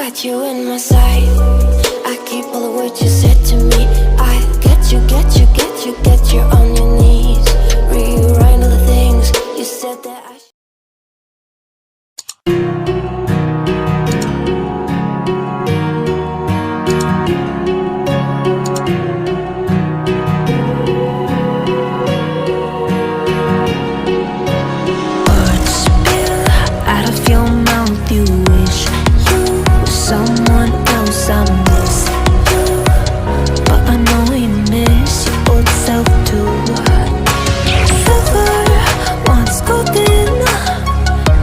got you in my sight. I keep all the words you said to me. I get you, get you, get you, get you on your knees. Rewrite all the things you said that I Words spill out of your mouth. You wish you were someone else. I miss you, but I know you miss your old self too. Silver once golden.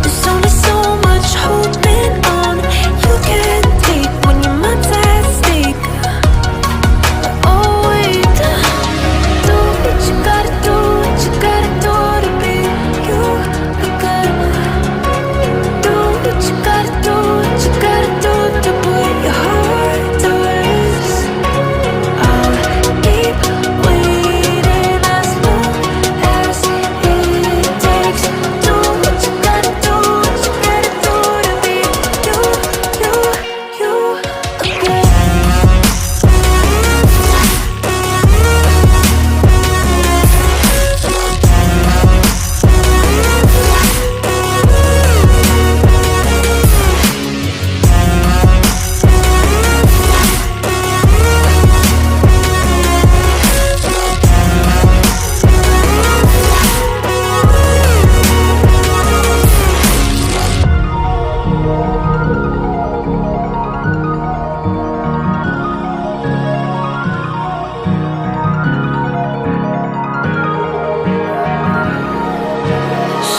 There's only so much holding on. You can't take when your mind's at stake. Oh wait, do what you gotta do, what you gotta do to be you again. Do what you gotta do, what you gotta do to put your heart to rest. I'll keep waiting as long as it takes. Do what you gotta do, what you gotta do to be you again.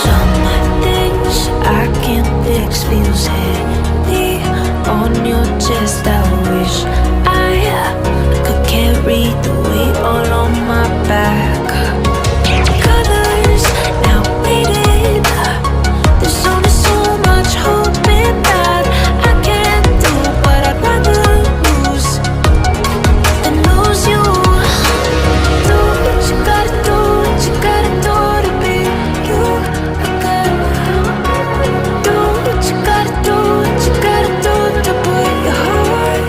Some things I can't fix feels heavy on your chest. I wish I could carry the weight all on my back. Colors now faded. There's only so much hoping that I can't do, but I'd rather lose than lose you. Do what you gotta do, what you gotta do to be you again. Do what you gotta do, what you gotta do to put your heart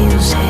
feels heavy